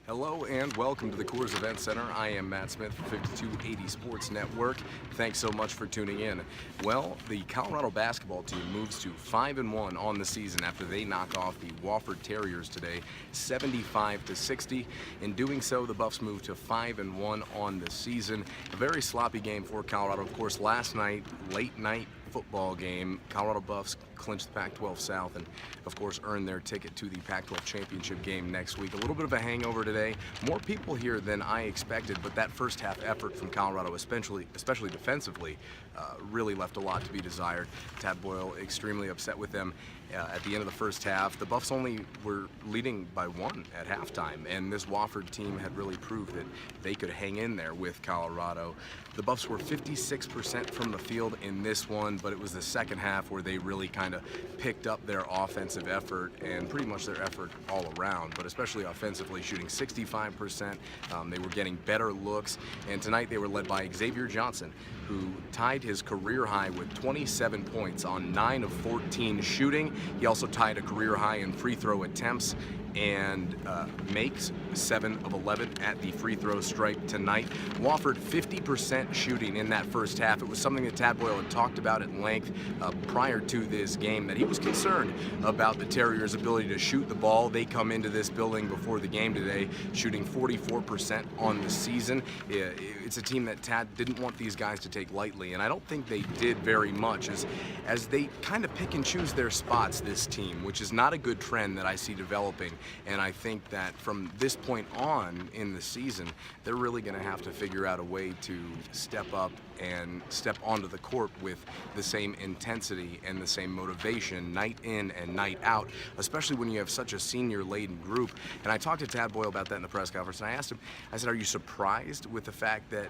Hello and welcome to the Coors Event Center. I am Matt Smith for 5280 Sports Network. Thanks so much for tuning in. Well, the Colorado basketball team moves to 5-1 on the season after they knock off the Wofford Terriers today, 75-60. In doing so, the Buffs move to 5-1 on the season. A very sloppy game for Colorado. Of course, last night, late night football game, Colorado Buffs clinched the Pac-12 South and, of course, earned their ticket to the Pac-12 championship game next week. A little bit of a hangover today. More people here than I expected, but that first half effort from Colorado, especially defensively, really left a lot to be desired. Tad Boyle extremely upset with them at the end of the first half. The Buffs only were leading by 1 at halftime, and this Wofford team had really proved that they could hang in there with Colorado. The Buffs were 56% from the field in this one, but it was the second half where they really kind of picked up their offensive effort and pretty much their effort all around, but especially offensively, shooting 65%. They were getting better looks, and tonight they were led by Xavier Johnson, who tied his career high with 27 points on 9 of 14 shooting. He also tied a career high in free throw attempts and makes 7 of 11 at the free throw stripe tonight. Wofford 50% shooting in that first half. It was something that Tad Boyle had talked about at length prior to this game, that he was concerned about the Terriers' ability to shoot the ball. They come into this building before the game today shooting 44% on the season. It's a team that Tad didn't want these guys to take lightly, and I don't think they did very much as they kind of pick and choose their spots, this team, which is not a good trend that I see developing. And I think that from this point on in the season, they're really going to have to figure out a way to step up and step onto the court with the same intensity and the same motivation night in and night out, especially when you have such a senior-laden group. And I talked to Tad Boyle about that in the press conference, and I asked him, I said, are you surprised with the fact that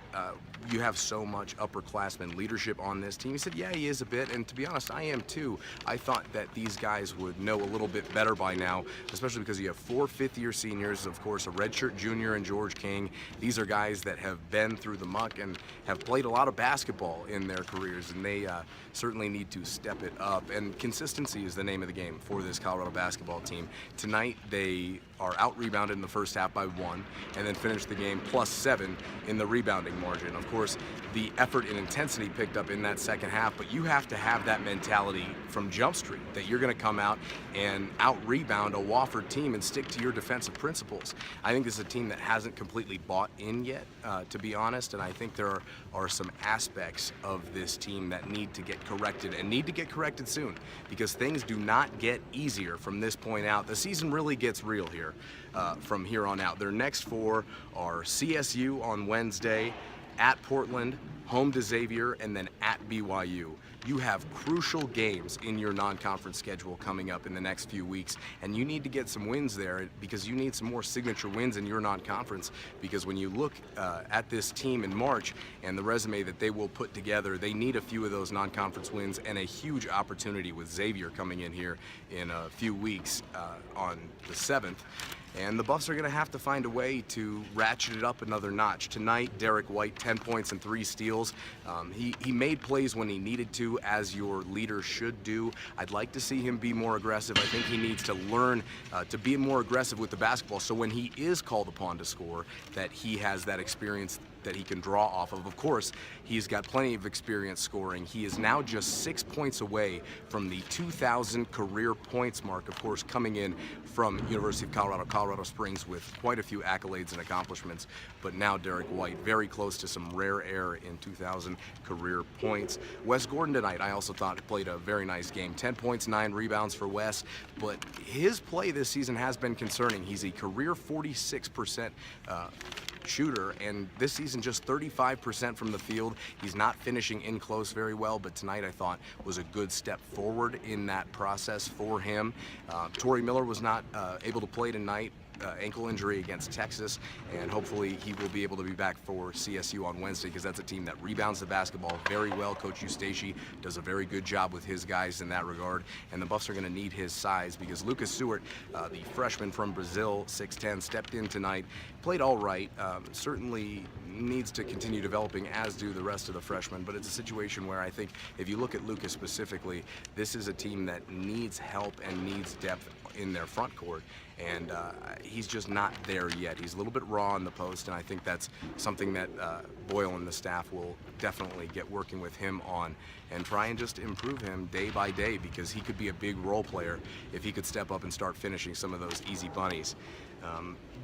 you have so much upperclassmen leadership on this team? He said, yeah, he is a bit, and to be honest, I am too. I thought that these guys would know a little bit better by now, especially because you have 4 fifth-year seniors, of course, a redshirt junior and George King. These are guys that have been through the muck and have played a lot of basketball in their careers, and they certainly need to step it up. And consistency is the name of the game for this Colorado basketball team. Tonight, they are out-rebounded in the first half by 1, and then finished the game +7 in the rebounding margin. Of course, the effort and intensity picked up in that second half, but you have to have that mentality from Jump Street, that you're going to come out and out-rebound a Wofford team and stick to your defensive principles. I think this is a team that hasn't completely bought in yet, to be honest, and I think there are some aspects of this team that need to get corrected, and need to get corrected soon, because things do not get easier from this point out. The season really gets real here from here on out. Their next 4 are CSU on Wednesday, at Portland, home to Xavier, and then at BYU. You have crucial games in your non-conference schedule coming up in the next few weeks, and you need to get some wins there, because you need some more signature wins in your non-conference, because when you look at this team in March and the resume that they will put together, they need a few of those non-conference wins, and a huge opportunity with Xavier coming in here in a few weeks on the 7th. And the Buffs are going to have to find a way to ratchet it up another notch. Tonight, Derek White, 10 points and 3 steals. He made plays when he needed to, as your leader should do. I'd like to see him be more aggressive. I think he needs to learn to be more aggressive with the basketball, so when he is called upon to score, that he has that experience that he can draw off of. Of course, he's got plenty of experience scoring. He is now just 6 points away from the 2,000 career points mark, of course, coming in from University of Colorado Springs with quite a few accolades and accomplishments. But now Derek White, very close to some rare air in 2,000 career points. Wes Gordon tonight, I also thought, played a very nice game. 10 points, 9 rebounds for Wes, but his play this season has been concerning. He's a career 46% shooter, and this season just 35% from the field. He's not finishing in close very well, but tonight I thought was a good step forward in that process for him. Torrey Miller was not able to play tonight. Ankle injury against Texas, and hopefully he will be able to be back for CSU on Wednesday, because that's a team that rebounds the basketball very well. Coach Eustace does a very good job with his guys in that regard, and the Buffs are going to need his size, because Lucas Stewart, the freshman from Brazil, 6'10", stepped in tonight, played all right, certainly needs to continue developing, as do the rest of the freshmen, but it's a situation where I think if you look at Lucas specifically, this is a team that needs help and needs depth in their front court, and he's just not there yet. He's a little bit raw in the post, and I think that's something that Boyle and the staff will definitely get working with him on and try and just improve him day by day, because he could be a big role player if he could step up and start finishing some of those easy bunnies.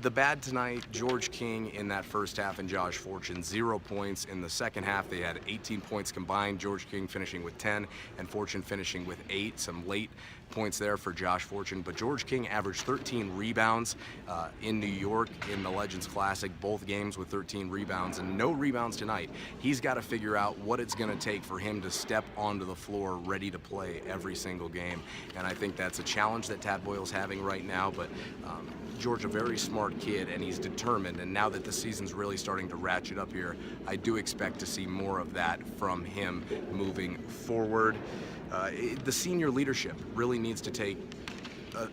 The bad tonight, George King in that first half and Josh Fortune, 0 points. In the second half, they had 18 points combined, George King finishing with 10 and Fortune finishing with 8. Some late points there for Josh Fortune, but George King averaged 13 rebounds in New York in the Legends Classic, both games with 13 rebounds, and no rebounds tonight. He's got to figure out what it's going to take for him to step onto the floor ready to play every single game, and I think that's a challenge that Tad Boyle's having right now, but George, a very smart kid, and he's determined, and now that the season's really starting to ratchet up here, I do expect to see more of that from him moving forward. The senior leadership really needs to take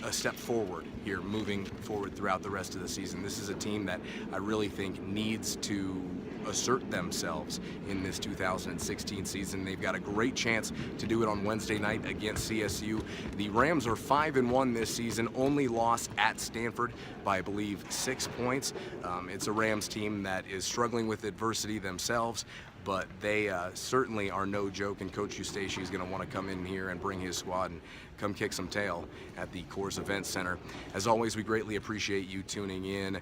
a step forward here, moving forward throughout the rest of the season. This is a team that I really think needs to assert themselves in this 2016 season. They've got a great chance to do it on Wednesday night against CSU. The Rams are 5-1 this season, only loss at Stanford by, I believe, 6 points. It's a Rams team that is struggling with adversity themselves, but they certainly are no joke, and Coach Eustace is going to want to come in here and bring his squad and come kick some tail at the Coors Event Center. As always, we greatly appreciate you tuning in.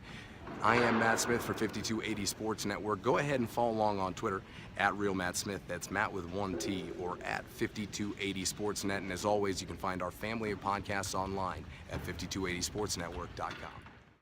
I am Matt Smith for 5280 Sports Network. Go ahead and follow along on Twitter at RealMattSmith. That's Matt with 1 T, or at 5280 Sportsnet. And as always, you can find our family of podcasts online at 5280sportsnetwork.com.